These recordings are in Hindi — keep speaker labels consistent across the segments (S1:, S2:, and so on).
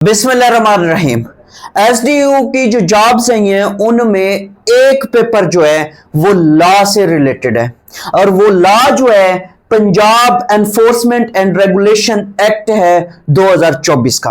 S1: बिस्मिल्लाहिर्रहमानिर्रहीम। एसडीयू की जो जॉब्स हैं उनमें एक पेपर जो है वो लॉ से रिलेटेड है और वो लॉ जो है Punjab enforcement and regulation act है 2024 का।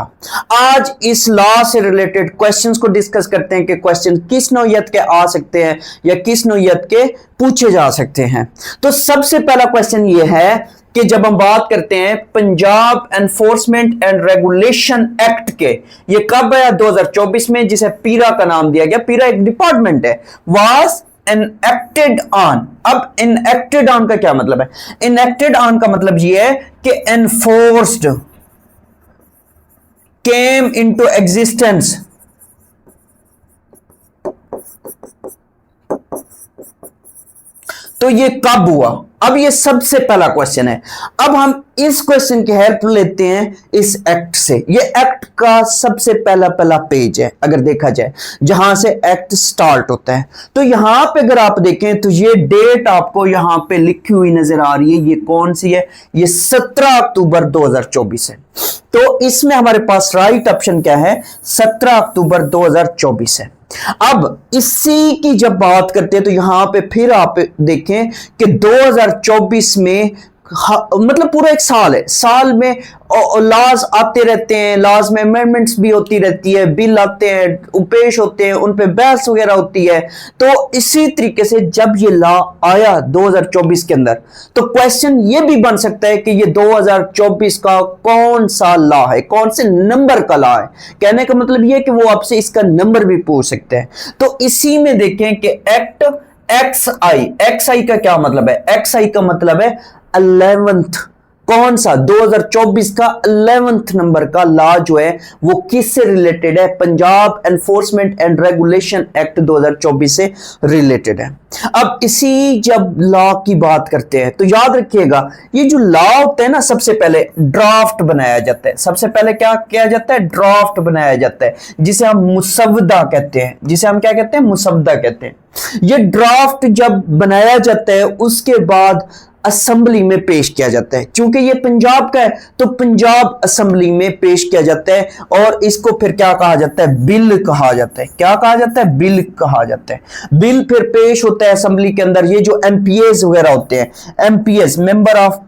S1: आज इस लॉ से रिलेटेड क्वेश्चंस को डिस्कस करते हैं कि क्वेश्चन किस नौयत के आ सकते हैं या किस नौयत के पूछे जा सकते हैं। तो सबसे पहला क्वेश्चन ये है कि जब हम बात करते हैं Punjab enforcement and regulation act के, ये कब आया? 2024 में, जिसे पीरा का नाम दिया गया। पीरा एक डिपार्टमेंट है। Was enacted on. अब एनएक्टेड ऑन का क्या मतलब है? एनएक्टेड ऑन का मतलब ये है कि एनफोर्स्ड, केम इनटू एग्जिस्टेंस, तो ये कब हुआ? अब ये सबसे पहला क्वेश्चन है। अब हम इस क्वेश्चन की हेल्प लेते हैं इस एक्ट से। ये एक्ट का सबसे पहला पेज है अगर देखा जाए, जहां से एक्ट स्टार्ट होता है। तो यहां पे अगर आप देखें तो ये डेट आपको यहां पे लिखी हुई नजर आ रही है। ये कौन सी है? ये 17 अक्टूबर 2024 है। तो इसमें हमारे पास राइट ऑप्शन क्या है? 17 अक्टूबर 2024 है। अब इसी की जब बात करते हैं तो यहां पे फिर आप देखें कि 2024 में मतलब पूरा एक साल है। साल में लॉज आते रहते हैं, लॉज में अमेंडमेंट्स भी होती रहती है, बिल आते हैं, पेश होते हैं, उन पे बहस वगैरह होती है। तो इसी तरीके से जब ये लॉ आया 2024 के अंदर, तो क्वेश्चन ये भी बन सकता है कि ये 2024 का कौन सा लॉ है, कौन से नंबर का लॉ है। कहने का मतलब ये है कि वो आपसे इसका नंबर भी पूछ सकते हैं। तो इसी में देखें कि एक्ट एक्स आई का क्या मतलब है? एक्स आई का मतलब है 11th। कौन सा? 2024 का 11th नंबर का लॉ जो है वो किससे रिलेटेड है? Punjab enforcement and regulation act 2024 से रिलेटेड है। अब इसी जब लॉ की बात करते हैं तो याद रखिएगा, ये जो लॉ होता है ना, सबसे पहले ड्राफ्ट बनाया जाता है। सबसे पहले क्या किया जाता है? ड्राफ्ट बनाया जाता है, जिसे हम मुसवदा कहते हैं। जिसे हम क्या कहते हैं? मुसवदा कहते हैं। ये ड्राफ्ट जब बनाया जाता है उसके बाद असेंबली में पेश किया जाता है। क्योंकि ये पंजाब का है तो पंजाब असेंबली में पेश किया जाता है और इसको फिर क्या कहा जाता है? बिल कहा जाता है। क्या कहा जाता है? बिल कहा जाता है। बिल फिर पेश होता है असेंबली के अंदर। ये जो एमपीएस वगैरह होते हैं, MPS member of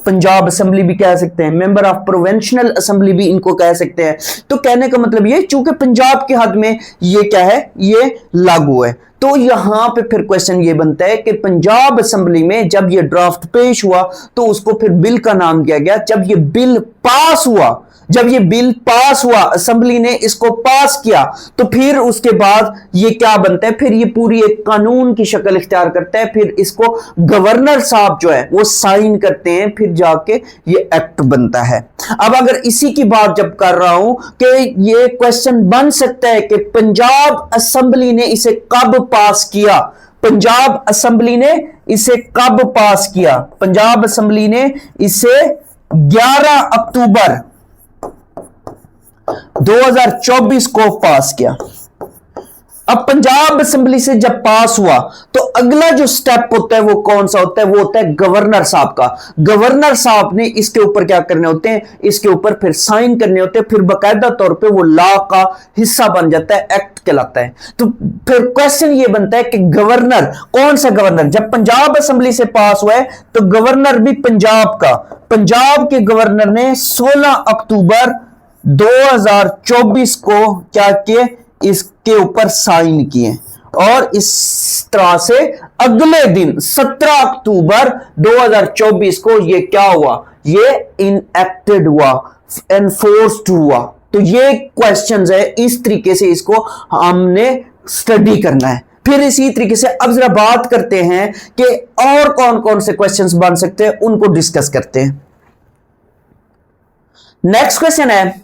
S1: Punjab assembly भी कह सकते हैं, मेंबर ऑफ प्रोविंशियल असेंबली भी इनको कह सकते हैं। तो कहने का मतलब ये, चूंकि पंजाब के हद में ये क्या है? ये लागू है। तो यहां पे फिर क्वेश्चन ये बनता है कि पंजाब असेंबली में जब ये ड्राफ्ट पेश हुआ तो उसको फिर बिल का नाम दिया गया। जब ये बिल पास हुआ, असेंबली ने इसको पास किया, तो फिर उसके बाद ये क्या बनता है? फिर ये पूरी एक कानून की शक्ल इख्तियार करता है। फिर इसको गवर्नर साहब जो है वो साइन करते हैं, फिर जाके ये एक्ट बनता है। अब अगर इसी की बात जब कर रहा हूं कि ये क्वेश्चन बन सकता है कि पंजाब असेंबली ने इसे कब पास किया? पंजाब असेंबली ने इसे कब पास किया? पंजाब असेंबली ने इसे 11 अक्टूबर 2024 को पास किया। अब पंजाब असेंबली से जब पास हुआ तो अगला जो स्टेप होता है वो कौन सा होता है? वो होता है गवर्नर साहब का। गवर्नर साहब ने इसके ऊपर क्या करने होते हैं? इसके ऊपर फिर साइन करने होते हैं। फिर बाकायदा तौर पे वो लॉ का हिस्सा बन जाता है, एक्ट कहलाता है। तो फिर क्वेश्चन ये बनता है कि गवर्नर, कौन सा गवर्नर? जब पंजाब असेंबली से पास हुआ है तो गवर्नर भी पंजाब का, पंजाब के गवर्नर ने 16 अक्टूबर 2024 को क्या किए? इसके ऊपर साइन किए और इस तरह से अगले दिन 17 अक्टूबर 2024 को ये क्या हुआ? ये इनएक्टेड हुआ, एनफोर्स्ड हुआ। तो ये क्वेश्चंस है, इस तरीके से इसको हमने स्टडी करना है। फिर इसी तरीके से अब जरा बात करते हैं कि और कौन कौन से क्वेश्चंस बन सकते हैं, उनको डिस्कस करते हैं। नेक्स्ट क्वेश्चन है,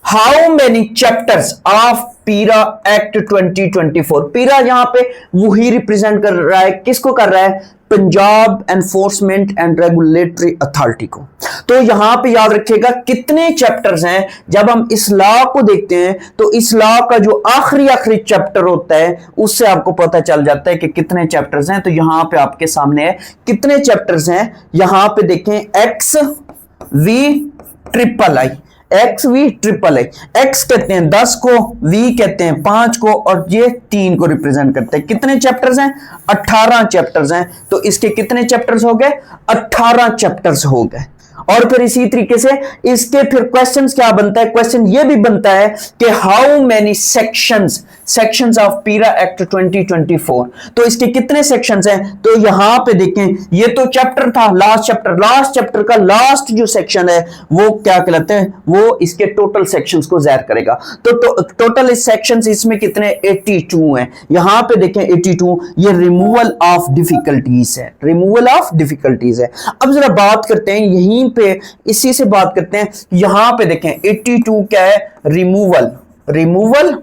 S1: हाउ मेनी चैप्टर्स ऑफ पीरा एक्ट 2024? पीरा यहां पे वही रिप्रेजेंट कर रहा है, किसको कर रहा है? Punjab enforcement and regulatory authority को। तो यहां पे याद रखिएगा कितने चैप्टर्स हैं। जब हम इस लॉ को देखते हैं तो इस लॉ का जो आखिरी चैप्टर होता है उससे आपको पता चल जाता है कि कितने चैप्टर्स हैं। तो यहां पे आपके सामने है कितने चैप्टर्स हैं। यहां पे देखें, X V triple I, X V triple X कहते हैं 10 को, वी कहते हैं 5 को, और ये 3 को रिप्रेजेंट करते हैं। कितने चैप्टर्स हैं? 18 चैप्टर्स हैं। तो इसके कितने चैप्टर्स हो गए? 18 चैप्टर्स हो गए। और फिर इसी तरीके से इसके फिर क्वेश्चंस क्या बनता है? क्वेश्चन ये भी बनता है कि हाउ मेनी सेक्शंस ऑफ पीरा एक्ट 2024। तो इसके कितने सेक्शंस हैं? तो यहां पे देखें, ये तो चैप्टर था, लास्ट चैप्टर का लास्ट जो सेक्शन है वो क्या कहलाते हैं? वो इसके टोटल सेक्शंस को ज़ाहिर करेगा। तो टोटल इस सेक्शंस इसमें कितने? 82 हैं। यहां पे देखें 82, ये रिमूवल ऑफ डिफिकल्टीज है, रिमूवल ऑफ डिफिकल्टीज है। अब जरा बात करते हैं यहीं पे, इसी से बात करते हैं। यहां पे देखें 82 क्या है? Removal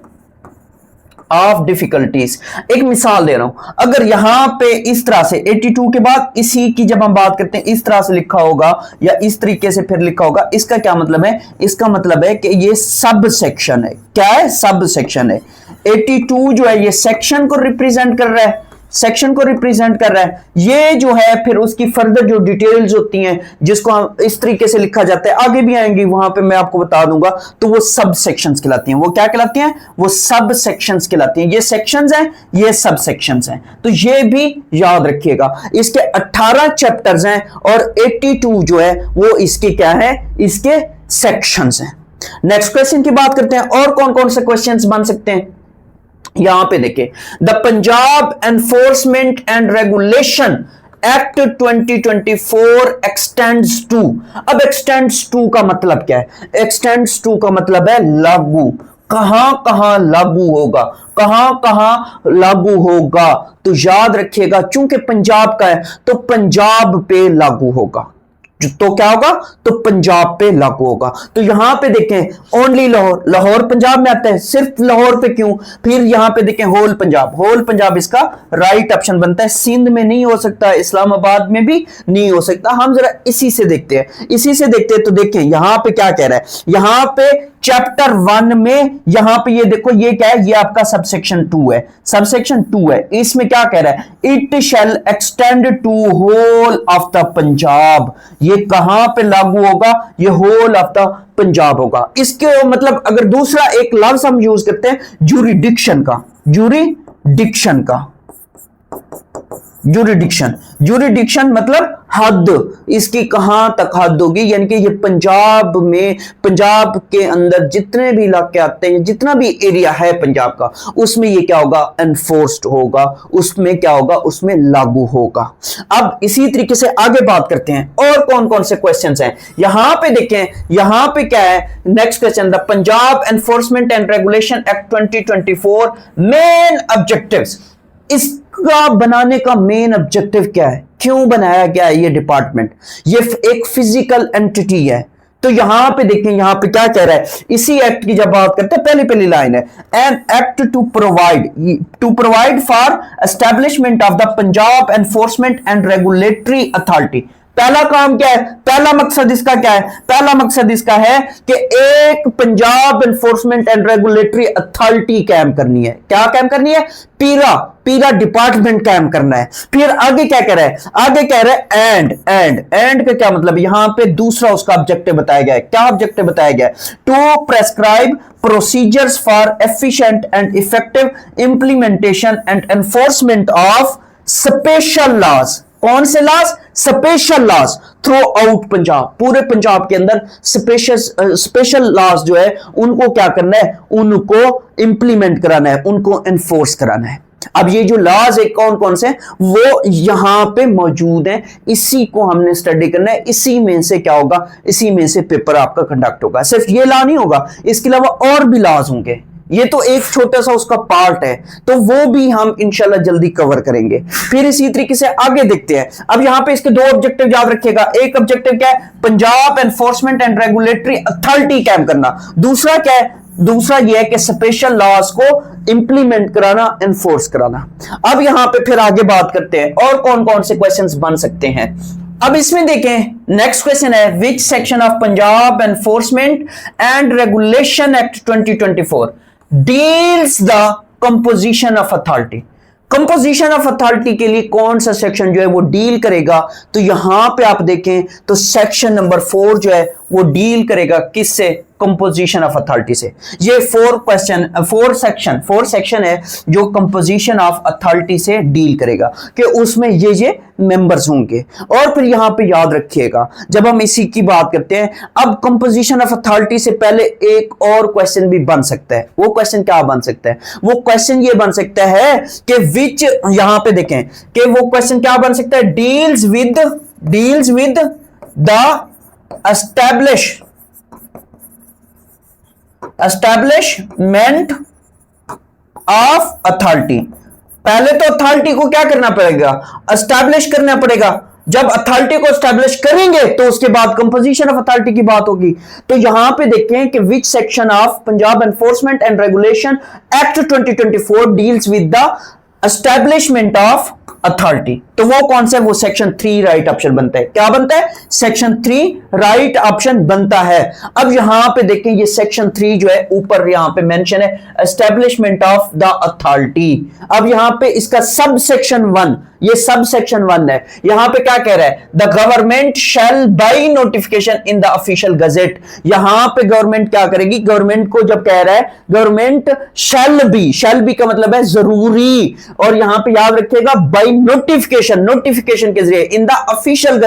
S1: of difficulties. एक मिसाल दे रहा हूं, अगर यहां पे इस तरह से 82 के बाद इसी की जब हम बात करते हैं इस तरह से लिखा होगा या इस तरीके से फिर लिखा होगा, इसका क्या मतलब है? इसका मतलब है कि ये सब सेक्शन है। क्या है? सब सेक्शन है। 82 जो है ये सेक्शन को रिप्रेजेंट कर रहा है, सेक्शन को रिप्रेजेंट कर रहा है। ये जो है फिर उसकी फर्दर जो डिटेल्स होती हैं जिसको हम इस तरीके से लिखा जाता है, आगे भी आएंगी, वहां पे मैं आपको बता दूंगा। तो वो सब सेक्शंस कहलाती हैं। वो क्या कहलाती हैं? वो सब सेक्शंस कहलाती हैं। ये सेक्शंस हैं, ये सब सेक्शंस हैं। तो ये भी याद रखिएगा। इसके 18 चैप्टर्स हैं और 82 जो है वो इसके क्या है? इसके सेक्शंस हैं। नेक्स्ट क्वेश्चन की बात करते हैं, और कौन कौन से क्वेश्चंस बन सकते हैं। यहां पे देखें, the Punjab enforcement and regulation act 2024 extends to. अब एक्सटेंड्स टू का मतलब क्या है? एक्सटेंड्स टू का मतलब है लागू। कहां कहां लागू होगा? कहां कहां लागू होगा? तो याद रखिएगा, चूंकि पंजाब का है तो पंजाब पे लागू होगा। तो क्या होगा? तो पंजाब पे लागू होगा। तो यहां पे देखें ओनली लाहौर, लाहौर पंजाब में आता है, सिर्फ लाहौर पे क्यों? फिर यहां पे देखें होल पंजाब इसका राइट ऑप्शन बनता है। सिंध में नहीं हो सकता, इस्लामाबाद में भी नहीं हो सकता। हम जरा इसी से देखते हैं, तो देखें यहां पे क्या कह रहा है। यहां पे चैप्टर 1 में यहां पे ये देखो, ये क्या है? ये आपका सबसेक्शन 2 है, सबसेक्शन 2 है। इसमें क्या कह रहा है? It shall extend to whole of the Punjab. ये कहां पे लागू होगा? ये होल ऑफ द पंजाब होगा। इसके मतलब अगर दूसरा एक लफ्ज हम यूज करते हैं जूरिडिक्शन का, जूरिडिक्शन मतलब हद। इसकी कहां तक हद होगी? यानी कि ये पंजाब में, पंजाब के अंदर जितने भी इलाके आते हैं, जितना भी एरिया है पंजाब का, उसमें ये क्या होगा? एनफोर्स्ड होगा, उसमें क्या होगा? उसमें लागू होगा। अब इसी तरीके से आगे बात करते हैं और कौन कौन से क्वेश्चंस हैं। यहां पे देखें, यहां पे क्या है? Next question, the Punjab enforcement and regulation act 2024 main objectives. इसका बनाने का मेन ऑब्जेक्टिव क्या है? क्यों बनाया गया है ये डिपार्टमेंट? ये एक फिजिकल एंटिटी है। तो यहां पे देखें, यहां पे क्या कह रहा है? इसी एक्ट की जब बात करते हैं, पहली लाइन है, an act to provide for establishment of the Punjab enforcement and regulatory authority. पहला काम क्या है? पहला मकसद इसका क्या है? पहला मकसद इसका है कि एक Punjab enforcement and regulatory authority कायम करनी है। क्या कायम करनी है? पीरा डिपार्टमेंट कायम करना है। फिर आगे क्या कह रहा है? आगे कह रहा है एंड का क्या मतलब? यहां पे दूसरा उसका ऑब्जेक्टिव बताया गया है। क्या ऑब्जेक्टिव बताया गया है? To prescribe procedures for efficient and effective implementation and enforcement of special laws. कौन से laws? Special laws throughout Punjab. पूरे पंजाब के अंदर स्पेशल लॉज जो है उनको क्या करना है? उनको इंप्लीमेंट कराना है, उनको एनफोर्स कराना है। अब ये जो लॉज है कौन कौन से, वो यहां पे मौजूद हैं। इसी को हमने स्टडी करना है। इसी में से क्या होगा? इसी में से पेपर आपका कंडक्ट होगा। सिर्फ ये लॉ नहीं होगा, इसके अलावा और भी लॉज होंगे। ये तो एक छोटा सा उसका पार्ट है, तो वो भी हम इंशाल्लाह जल्दी कवर करेंगे। फिर इसी तरीके से आगे देखते हैं। अब यहां पे इसके दो ऑब्जेक्टिव याद रखिएगा। एक ऑब्जेक्टिव क्या है? Punjab enforcement and regulatory authority कायम करना। दूसरा क्या है? दूसरा यह है कि स्पेशल लॉज को इंप्लीमेंट कराना, एनफोर्स कराना। अब यहां पे फिर आगे बात करते हैं और कौन कौन से क्वेश्चंस बन सकते हैं। अब इसमें देखें, नेक्स्ट क्वेश्चन है, which section of Punjab enforcement and regulation act 2024 deals the composition of authority. Composition of authority के लिए कौन सा सेक्शन जो है वो डील करेगा? तो यहां पे आप देखें तो सेक्शन नंबर 4 जो है वो डील करेगा किससे, कंपोजिशन ऑफ अथॉरिटी से। ये फोर सेक्शन है जो कंपोजिशन ऑफ अथॉरिटी से डील करेगा कि उसमें ये मेंबर्स होंगे। और फिर यहां पे याद रखिएगा जब हम इसी की बात करते हैं, अब कंपोजिशन ऑफ अथॉरिटी से पहले एक और क्वेश्चन भी बन सकता है। वो क्वेश्चन क्या बन सकता है, वो क्वेश्चन ये बन सकता है कि विच, यहां पे देखें कि वो क्वेश्चन क्या बन सकता है, deals with the establishment of authority. पहले तो अथॉरिटी को क्या करना पड़ेगा, एस्टैब्लिश करना पड़ेगा। जब अथॉरिटी को एस्टैब्लिश करेंगे तो उसके बाद कंपोजिशन ऑफ अथॉरिटी की बात होगी। तो यहां पे देखें कि which section of Punjab enforcement and regulation act 2024 deals with the establishment of authority. तो वो कौन सा है, वो सेक्शन 3 राइट ऑप्शन बनता है। क्या बनता है, सेक्शन 3 राइट ऑप्शन बनता है। अब यहां पे देखें ये सेक्शन 3 जो है ऊपर यहां पे मेंशन है एस्टैब्लिशमेंट ऑफ द अथॉरिटी। अब यहां पे इसका सब सेक्शन 1, ये सब सेक्शन 1 है। यहां पे क्या कह रहा है, the government shall by notification in the official gazette. यहां पे गवर्नमेंट क्या करेगी, गवर्नमेंट को जब कह रहा है गवर्नमेंट शैल बी का मतलब है जरूरी, और यहां पे याद रखिएगा बाय नोटिफिकेशन के जरिए इन द ऑफिशियल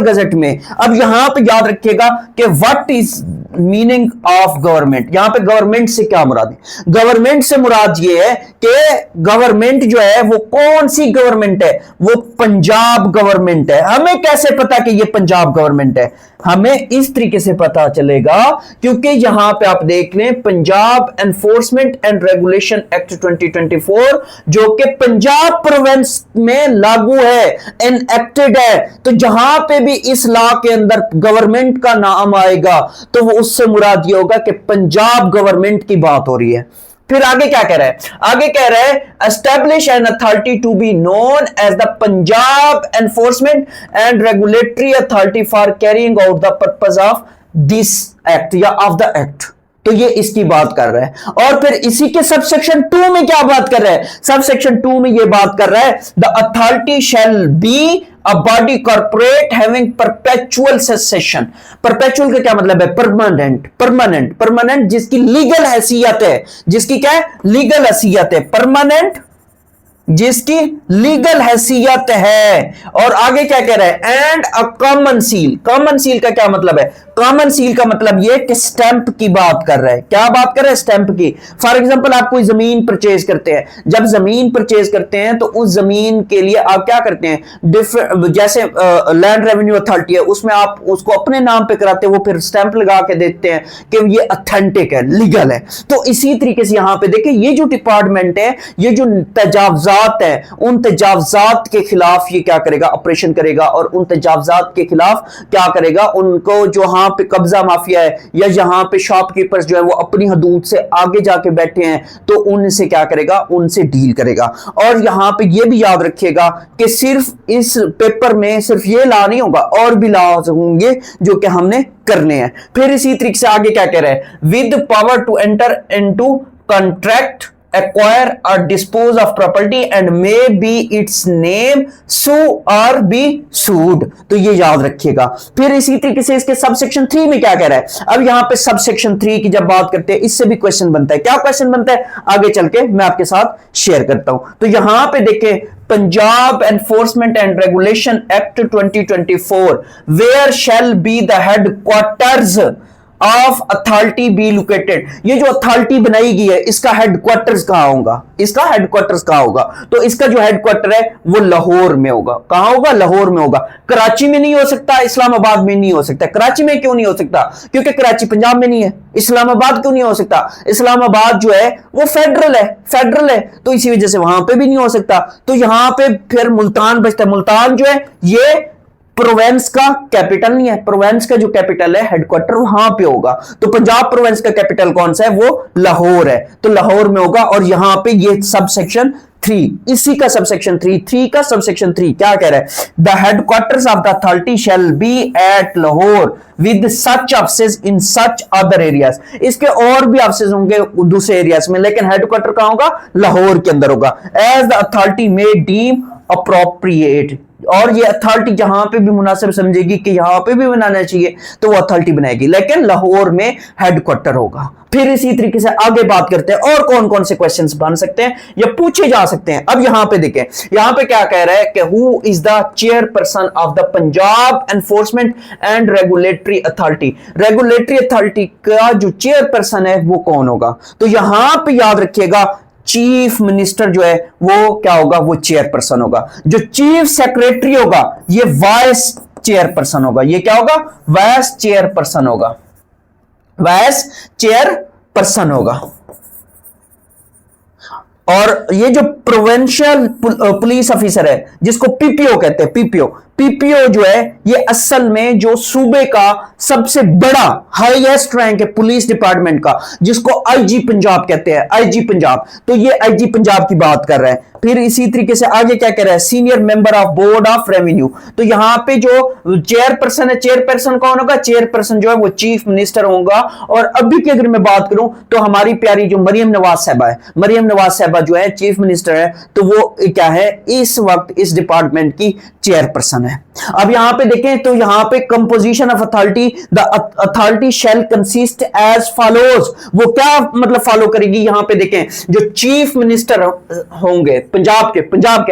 S1: गजेट में। अब यहां पे याद रखिएगा कि what is meaning of government. यहां पे गवर्नमेंट से क्या मुराद है, गवर्नमेंट से मुराद ये है कि गवर्नमेंट जो है वो कौन सी गवर्नमेंट है, वो पंजाब गवर्नमेंट है। हमें कैसे पता कि ये पंजाब गवर्नमेंट है, हमें इस तरीके से पता चलेगा क्योंकि यहां पे आप देख लें Punjab enforcement and regulation act 2024 जो कि पंजाब प्रोविंस में लागू है, एनएक्टेड है। तो जहां पे भी इस लॉ के अंदर गवर्नमेंट का नाम आएगा तो वो उससे मुराद ये होगा कि पंजाब गवर्नमेंट की बात हो रही है। फिर आगे क्या कह रहा है, आगे कह रहा है establish an authority to be known as the Punjab enforcement and regulatory authority for carrying out the purpose of this act या ऑफ द एक्ट। तो ये इसकी बात कर रहा है। और फिर इसी के सबसेक्शन 2 में क्या बात कर रहा है, सबसेक्शन 2 में ये बात कर रहा है the authority shall B a body corporate having perpetual succession। perpetual का क्या मतलब है, परमानेंट जिसकी लीगल हैसियत है, जिसकी क्या है, लीगल हैसियत है, परमानेंट जिसकी लीगल हैसियत है। और आगे क्या कह रहा है, एंड अ कॉमन सील का क्या मतलब है, कॉमन सील का मतलब यह कि स्टैंप की बात कर रहा है। क्या बात कर रहा है, स्टैंप की। फॉर एग्जांपल आप कोई जमीन परचेज करते हैं, जब जमीन परचेज करते हैं तो उस जमीन के लिए आप क्या करते हैं, जैसे लैंड रेवेन्यू अथॉरिटी है उसमें आप उसको अपने नाम पे कराते हैं, वो फिर स्टैंप लगा के देते हैं कि ये ऑथेंटिक है, लीगल है। तो इसी तरीके से यहां पे देखिए ये जो डिपार्टमेंट है, ये जो तजावजात है, उन तजावजात के खिलाफ ये क्या करेगा, ऑपरेशन करेगा। और उन तजावजात के खिलाफ क्या करेगा, उनको जो यहां पे कब्जा माफिया है या यहां पे शॉपकीपर्स जो है वो अपनी हदूद से आगे जाके बैठे हैं, तो उनसे क्या करेगा, उनसे डील करेगा। और यहां पे ये भी याद रखिएगा कि सिर्फ इस पेपर में सिर्फ ये लॉ नहीं होगा, और भी लॉज होंगे जो कि हमने करने हैं। फिर इसी तरीके से आगे क्या कह रहे हैं, with power to enter into contract acquire or dispose of property and may be its name, sue or be sued। तो ये याद रखिएगा। फिर इसी तरीके से इसके सबसेक्शन 3 में क्या कह रहा है, अब यहां पे सबसेक्शन 3 की जब बात करते हैं इससे भी क्वेश्चन बनता है। क्या क्वेश्चन बनता है, आगे चल के मैं आपके साथ शेयर करता हूं। तो यहां पे देखें Punjab enforcement and regulation act 2024 where shall be the headquarters of authority be located. ये जो अथॉरिटी बनाई गई है इसका हेडक्वार्टर्स कहां होगा, इसका हेडक्वार्टर्स कहां होगा, तो इसका जो हेडक्वार्टर है वो लाहौर में होगा। कहां होगा, लाहौर में होगा। कराची में नहीं हो सकता, इस्लामाबाद में नहीं हो सकता। कराची में क्यों नहीं हो सकता, क्योंकि कराची पंजाब में नहीं है। इस्लामाबाद क्यों नहीं हो सकता, इस्लामाबाद जो है वो फेडरल है, तो इसी वजह से वहां पे भी नहीं हो सकता। तो यहां पे फिर मुल्तान बचता है। मुल्तान जो है ये प्रोविंस का कैपिटल नहीं है, प्रोविंस का जो कैपिटल है हेडक्वार्टर वहां पे होगा। तो पंजाब प्रोविंस का कैपिटल कौन सा है, वो लाहौर है, तो लाहौर में होगा। और यहां पे ये सबसेक्शन 3, इसी का सबसेक्शन 3 का सबसेक्शन 3 क्या कह रहा है, the headquarters of the authority shall be at Lahore with such offices in such other areas. इसके और भी ऑफिसेज होंगे दूसरे एरियाज में, लेकिन हेडक्वार्टर कहां होगा, लाहौर के अंदर होगा। As the authority may deem appropriate, और ये अथॉरिटी जहां पे भी मुनासिब समझेगी कि यहां पे भी बनाना चाहिए तो वो अथॉरिटी बनाएगी, लेकिन लाहौर में हेडक्वार्टर होगा। फिर इसी तरीके से आगे बात करते हैं और कौन कौन से क्वेश्चंस बन सकते हैं या पूछे जा सकते हैं। अब यहां पे देखें, यहां पे क्या कह रहा है कि who is the chairperson of the Punjab enforcement and regulatory authority. Regulatory authority का जो चेयरपर्सन है वो कौन होगा? तो यहां पे याद रखिएगा चीफ मिनिस्टर जो है वो क्या होगा? वो चेयरपर्सन होगा। जो चीफ सेक्रेटरी होगा ये वाइस चेयरपर्सन होगा। ये क्या होगा? वाइस चेयरपर्सन होगा। वाइस चेयरपर्सन होगा। और ये जो प्रोविंशियल पुलिस ऑफिसर है जिसको पीपीओ कहते हैं, पीपीओ जो है ये असल में जो सूबे का सबसे बड़ा हाईएस्ट रैंक है पुलिस डिपार्टमेंट का, जिसको आईजी पंजाब कहते हैं, आईजी पंजाब। तो ये आईजी पंजाब की बात कर रहे हैं। फिर इसी तरीके से आगे क्या कह रहा है? Senior member of board of revenue. तो यहां पे जो चेयरपर्सन है, चेयरपर्सन कौन होगा? चेयरपर्सन जो है वो चीफ मिनिस्टर होगा। और अभी की अगर मैं बात करूं तो हमारी प्यारी जो मरियम नवाज साहबा है, मरियम नवाज साहबा जो है चीफ मिनिस्टर है, तो वो क्या है? इस वक्त इस डिपार्टमेंट की चेयरपर्सन है। अब यहां पे देखें तो यहां पे composition of authority, the authority shall consist as follows. वो क्या मतलब फॉलो करेगी? यहां पे देखें जो चीफ मिनिस्टर होंगे पंजाब के,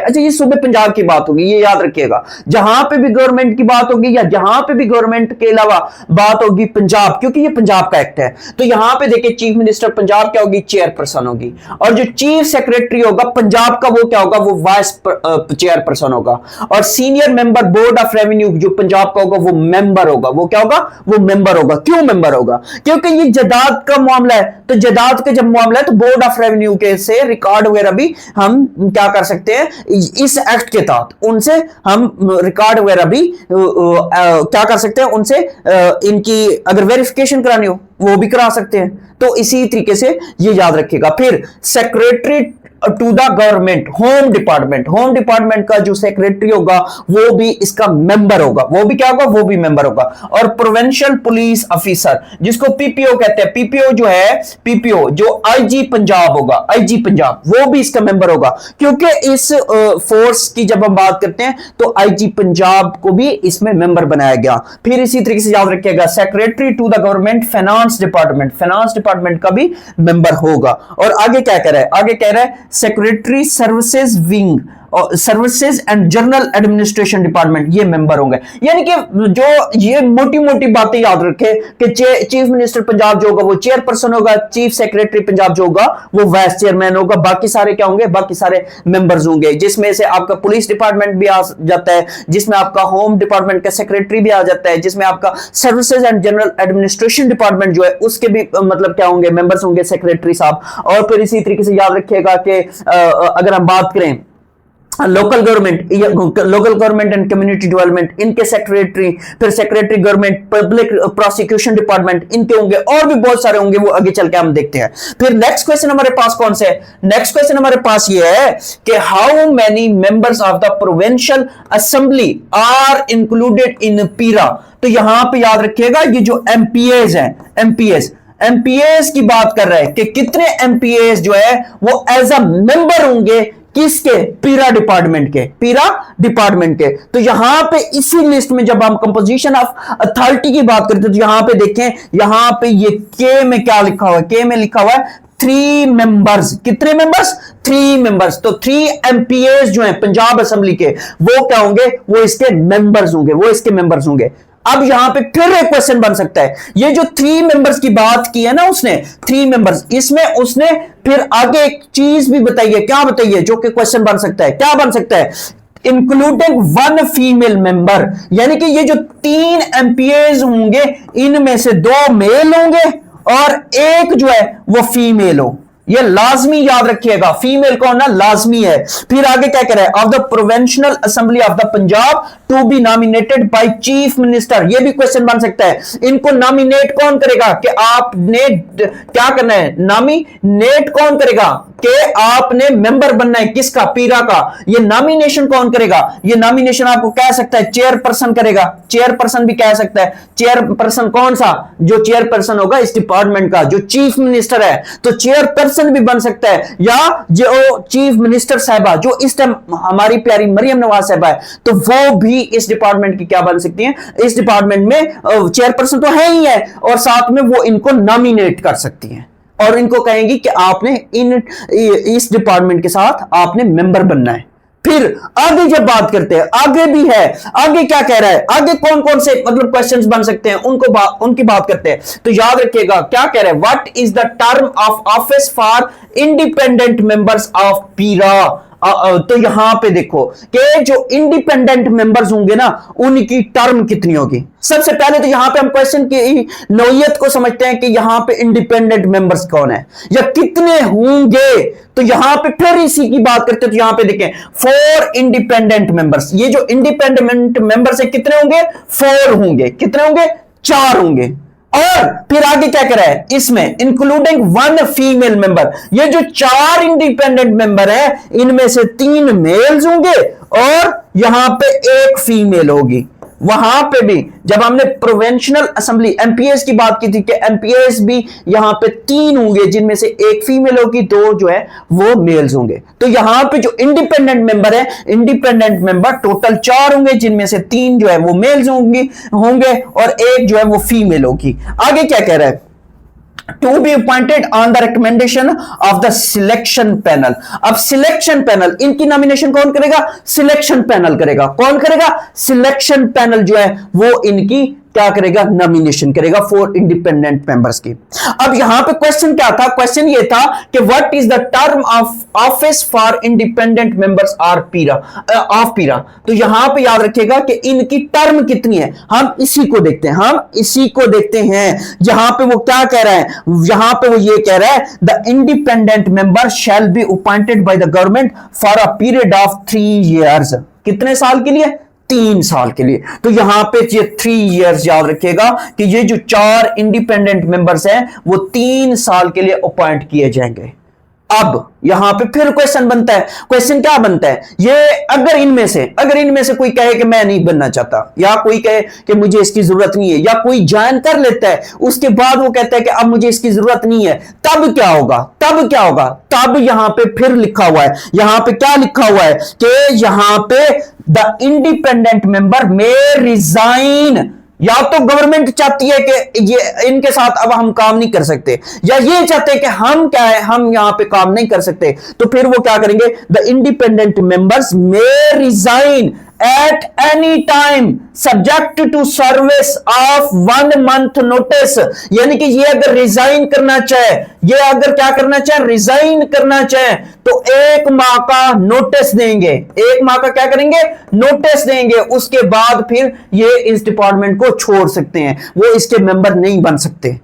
S1: अच्छा ये सूबे पंजाब की बात होगी, ये याद रखिएगा। जहां पे भी गवर्नमेंट की बात होगी या जहां पे भी गवर्नमेंट के अलावा बात होगी पंजाब, क्योंकि ये पंजाब का एक्ट है, तो यहां पे देखिए चीफ मिनिस्टर पंजाब क्या होगी? चेयरपर्सन होगी। और जो चीफ सेक्रेटरी होगा पंजाब का वो क्या होगा? वो वाइस चेयरपर्सन होगा। और senior member board of revenue जो पंजाब का होगा वो मेंबर होगा। वो क्या होगा? वो मेंबर होगा। क्यों मेंबर होगा? क्योंकि ये जदाद का मामला है, तो जदाद का जब मामला है तो बोर्ड ऑफ रेवेन्यू के से रिकॉर्ड वगैरह भी हम क्या कर सकते हैं? इस एक्ट के तहत उनसे हम रिकॉर्ड वगैरह भी क्या कर सकते हैं? उनसे इनकी अगर वेरिफिकेशन करानी हो वो भी करा सकते हैं। तो इसी तरीके से ये याद रखिएगा। फिर secretary to the government, home department का जो सेक्रेटरी होगा वो भी इसका मेंबर होगा। वो भी क्या होगा? वो भी मेंबर होगा। और प्रोविंशियल पुलिस ऑफिसर जिसको पीपीओ कहते हैं, पीपीओ जो है, पीपीओ जो आईजी पंजाब होगा, आईजी पंजाब, वो भी इसका मेंबर होगा। क्योंकि इस फोर्स की जब हम बात करते हैं तो आईजी पंजाब को भी इसमें मेंबर बनाया गया। फिर इसी तरीके से याद रखिएगा secretary to the government finance department का भी मेंबर होगा। और आगे क्या कह रहा है? आगे कह रहा है सेक्रेटरी सर्विसेज विंग और services and general administration department, ये मेंबर होंगे। यानी कि जो ये मोटी मोटी बातें याद रखे कि चीफ मिनिस्टर पंजाब जो होगा वो चेयरपर्सन होगा, चीफ सेक्रेटरी पंजाब जो होगा वो वाइस चेयरमैन होगा, बाकी सारे क्या होंगे? बाकी सारे मेंबर्स होंगे, जिसमें से आपका पुलिस डिपार्टमेंट भी आ जाता है, जिसमें आपका होम डिपार्टमेंट का सेक्रेटरी भी आ जाता है, जिसमें आपका services and general administration department जो है उसके भी मतलब क्या होंगे? मेंबर्स होंगे, सेक्रेटरी साहब। और फिर इसी तरीके से याद रखिएगा कि अगर हम बात करें local government and community development, इनके सेक्रेटरी, फिर secretary government public prosecution department इनके होंगे, और भी बहुत सारे होंगे, वो आगे चल के हम देखते हैं। फिर नेक्स्ट क्वेश्चन हमारे पास कौन से है? नेक्स्ट क्वेश्चन हमारे पास ये है कि how many members of the provincial assembly are included in PERA. तो यहां पे याद रखिएगा ये जो एमपीएस हैं, एमपीएस की बात कर रहे हैं कि कितने एमपीएस जो है वो एज अ मेंबर होंगे किसके? पीरा डिपार्टमेंट के। तो यहां पे इसी लिस्ट में जब हम कंपोजिशन ऑफ अथॉरिटी की बात करते हैं तो यहां पे देखें, यहां पे ये के में क्या लिखा हुआ है? के में लिखा हुआ है 3 मेंबर्स। कितने मेंबर्स? 3 मेंबर्स। तो 3 एमपीएस जो हैं पंजाब असेंबली के वो क्या होंगे? वो इसके मेंबर्स होंगे। अब यहां पे फिर एक क्वेश्चन बन सकता है, ये जो 3 मेंबर्स की बात की है ना उसने, 3 मेंबर्स, इसमें उसने फिर आगे एक चीज भी बताई है। क्या बताई है? जो कि क्वेश्चन बन सकता है। क्या बन सकता है? इंक्लूडिंग 1 फीमेल मेंबर, यानी कि ये जो 3 एमपीएस होंगे इनमें से 2 मेल होंगे और एक जो है वो फीमेल हो। ये लाजमी याद रखिएगा, फीमेल को होना लाजमी है। फिर आगे क्या कह रहा है? Of the provincial assembly of the Punjab to be nominated by chief minister. ये भी क्वेश्चन बन सकता है। इनको नॉमिनेट कौन करेगा? कि आपने क्या करना है? नॉमिनेट कौन करेगा? कि आपने मेंबर बनना है किसका? पीरा का। ये नॉमिनेशन कौन करेगा? ये नॉमिनेशन आपको कह सकता है चेयरपर्सन करेगा, चेयरपर्सन भी कह सकता है। चेयरपर्सन कौन सा? जो चेयरपर्सन होगा इस डिपार्टमेंट का, जो चीफ मिनिस्टर है। तो चेयरपर्सन चेयरपर्सन भी बन सकता है, या जो चीफ मिनिस्टर साहबा जो इस टाइम हमारी प्यारी मरियम नवाज साहबा है, तो वो भी इस डिपार्टमेंट की क्या बन सकती हैं, इस डिपार्टमेंट में चेयरपर्सन तो है ही है, और साथ में वो इनको नॉमिनेट कर सकती हैं और इनको कहेंगी कि आपने इस डिपार्टमेंट के साथ आपने मेंबर बनना है। फिर आगे जब बात करते हैं, आगे भी है, आगे क्या कह रहा है, आगे कौन कौन से मतलब क्वेश्चंस बन सकते हैं उनकी बात करते हैं। तो याद रखिएगा क्या कह रहा है, what is the term of office for independent members of पीरा। तो यहां पे देखो कि जो इंडिपेंडेंट मेंबर्स होंगे ना उनकी टर्म कितनी होगी। सबसे पहले तो यहां पे हम क्वेश्चन की नौयत को समझते हैं कि यहां पे इंडिपेंडेंट मेंबर्स कौन है या कितने होंगे। तो यहां पे फिर इसी की बात करते हैं, तो यहां पे देखें 4 इंडिपेंडेंट मेंबर्स। ये जो इंडिपेंडेंट मेंबर्स है कितने होंगे, 4 होंगे। कितने होंगे, 4 होंगे। और फिर आगे क्या कह रहा है, इसमें इंक्लूडिंग 1 फीमेल मेंबर। ये जो 4 इंडिपेंडेंट मेंबर है इनमें से 3 मेल्स होंगे और यहां पे 1 फीमेल होगी। वहां पे भी जब हमने प्रोविंशियल असेंबली एमपीएस की बात की थी कि एमपीएस भी यहां पे 3 होंगे जिनमें से 1 फीमेल होगी, 2 जो है वो मेल्स होंगे। तो यहां पे जो इंडिपेंडेंट मेंबर है, इंडिपेंडेंट मेंबर टोटल 4 होंगे जिनमें से 3 जो है वो मेल्स होंगे और 1 जो है वो फीमेल होगी। आगे क्या कह रहा है, to be appointed on the recommendation of the selection panel। अब सिलेक्शन पैनल, इनकी नॉमिनेशन कौन करेगा, सिलेक्शन पैनल करेगा। कौन करेगा, सिलेक्शन पैनल जो है वो इनकी क्या करेगा, नॉमिनेशन करेगा 4 इंडिपेंडेंट मेंबर्स की। अब यहां पे क्वेश्चन क्या था, क्वेश्चन ये था कि what is the term of office for independent members of पीरा। तो यहां पे याद रखिएगा कि इनकी टर्म कितनी है, हम इसी को देखते हैं। यहां पे वो क्या कह रहा है, यहां पे वो ये कह रहा है the independent member shall be appointed by the government for a period of 3 years। कितने साल के लिए, 3 साल के लिए। तो यहां पे ये 3 years याद रखिएगा कि ये जो 4 इंडिपेंडेंट मेंबर्स हैं वो 3 साल के लिए अपॉइंट किए जाएंगे। अब यहां पे फिर क्वेश्चन बनता है, क्वेश्चन क्या बनता है, ये अगर इनमें से कोई कहे कि मैं नहीं बनना चाहता, या कोई कहे कि मुझे इसकी जरूरत नहीं है, या कोई ज्वाइन कर लेता है उसके बाद वो कहता है कि अब मुझे इसकी जरूरत नहीं है, तब क्या होगा, तब यहां पे फिर लिखा हुआ है, यहां पे क्या लिखा हुआ है कि यहां पे the independent member may resign. या तो गवर्नमेंट चाहती है कि ये इनके साथ अब हम काम नहीं कर सकते, या ये चाहते हैं कि हम क्या है, हम यहां पे काम नहीं कर सकते, तो फिर वो क्या करेंगे, the independent members may resign at any time subject to service of 1 month notice. यानी कि ये अगर रिजाइन करना चाहे, ये अगर क्या करना चाहे, रिजाइन करना चाहे, तो 1 माह का नोटिस देंगे, 1 माह का क्या करेंगे, नोटिस देंगे। उसके बाद फिर ये इस डिपार्टमेंट को छोड़ सकते हैं, वो इसके मेंबर नहीं बन सकते।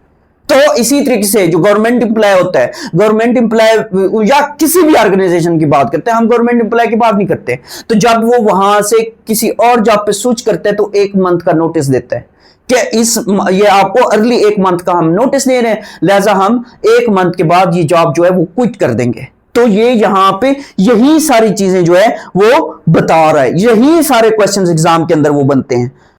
S1: तो इसी तरीके से जो गवर्नमेंट एम्प्लॉय होता है, गवर्नमेंट एम्प्लॉय या किसी भी ऑर्गेनाइजेशन की बात करते हैं, हम गवर्नमेंट एम्प्लॉय की बात नहीं करते, तो जब वो वहां से किसी और जॉब पे स्विच करते हैं तो 1 month का नोटिस देता है कि ये आपको अर्ली 1 month का हम नोटिस दे रहे हैं, लिहाजा हम 1 month के बाद ये जॉब जो है वो क्विट कर देंगे। तो ये यहां पे यही सारी चीजें जो है वो बता रहा है, यही सारे क्वेश्चंस एग्जाम के अंदर वो बनते हैं।